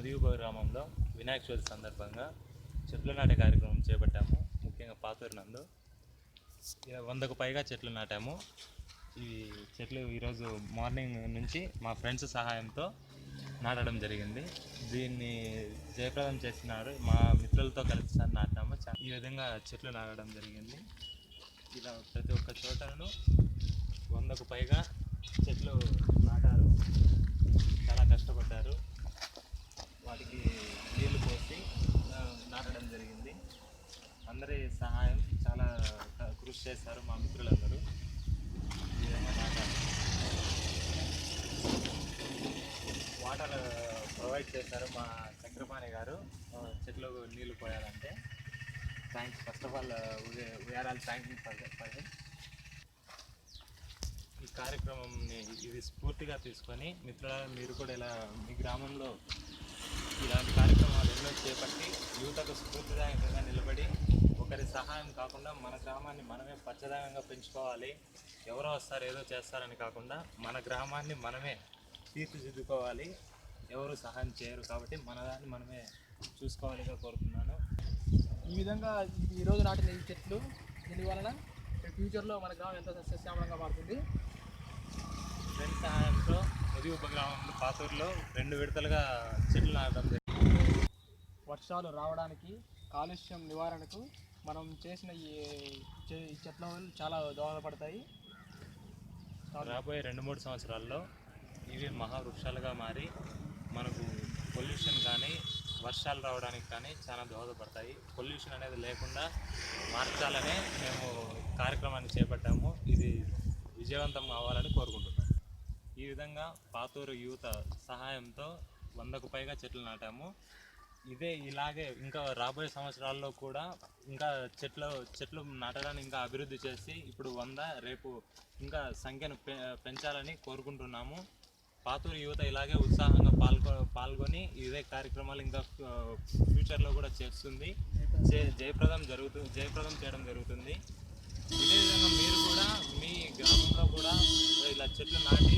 ముదిగుబ గ్రామంలో వినాయక చవితి సందర్భంగా చెట్లు నాటే కార్యక్రమం చేపట్టాము. ముఖ్యంగా పాతూరు నందు 100కు పైగా చెట్లు నాటాము. ఈ చెట్లు ఈరోజు మార్నింగ్ నుంచి మా ఫ్రెండ్స్ సహాయంతో నాటడం జరిగింది. దీన్ని జయప్రదం చేసినారు. మా మిత్రులతో కలిసి నాటాము. ఈ విధంగా చెట్లు నాటడం జరిగింది. ఇలా ప్రతి ఒక్క చోటను 100కు పైగా చెట్లు నాటారు. చాలా కష్టపడ్డారు. వాటికి నీళ్లు పోసి నాటడం జరిగింది. అందరి సహాయం చాలా కృషి చేశారు మా మిత్రులందరూ. ఈ విధంగా నాటారు. వాటర్ ప్రొవైడ్ చేశారు మా చక్రపాణి గారు. చెట్లు నీళ్లు పోయాలంటే thanks. First of all we are all thanking for him. ఈ కార్యక్రమంని ఇది స్ఫూర్తిగా తీసుకొని మిత్రులారా, మీరు కూడా ఇలా మీ గ్రామంలో ఇలాంటి కార్యక్రమాలు ఎన్నో చేపట్టి యువతకు స్ఫూర్తిదాయకంగా నిలబడి ఒకరి సహాయం కాకుండా మన గ్రామాన్ని మనమే పచ్చదనంగా పెంచుకోవాలి. ఎవరో వస్తారు ఏదో చేస్తారని కాకుండా మన గ్రామాన్ని మనమే తీర్చిదిద్దుకోవాలి. ఎవరు సహాయం చేయరు కాబట్టి మన దాన్ని మనమే చూసుకోవాలిగా కోరుతున్నాను. ఈ విధంగా ఈరోజు నాటిన ఈ చెట్లు దీని వలన ఫ్యూచర్లో మన గ్రామం ఎంత సస్యశ్యామలంగా మారుతుంది. ఫ్రెండ్స్ సహాయంతో ముదిగుబ గ్రామంలో పాతూరులో 2 విడతలుగా చెట్లు నాటడం జరిగింది. వర్షాలు రావడానికి, కాలుష్యం నివారణకు మనం చేసిన ఈ చెట్ల చాలా దోహదపడతాయి. రాబోయే 2-3 సంవత్సరాల్లో ఇవి మహావృక్షాలుగా మారి మనకు పొల్యూషన్ కానీ వర్షాలు రావడానికి కానీ చాలా దోహదపడతాయి. పొల్యూషన్ అనేది లేకుండా మార్చాలనే మేము కార్యక్రమాన్ని చేపట్టాము. ఇది విజయవంతం కావాలని కోరుకుంటున్నాం. ఈ విధంగా పాతూరు యువత సహాయంతో 100కు పైగా చెట్లు నాటాము. ఇలాగే ఇంకా రాబోయే సంవత్సరాల్లో కూడా ఇంకా చెట్లు నాటడాన్ని ఇంకా అభివృద్ధి చేసి ఇప్పుడు 100 రేపు ఇంకా సంఖ్యను పెంచాలని కోరుకుంటున్నాము. పాతూరు యువత ఇలాగే ఉత్సాహంగా పాల్గొని ఇదే కార్యక్రమాలు ఇంకా ఫ్యూచర్లో కూడా చేస్తుంది. జయప్రదం చేయడం జరుగుతుంది. ఇదే విధంగా మీరు కూడా మీ గ్రామంలో కూడా ఇలా చెట్లు నాటి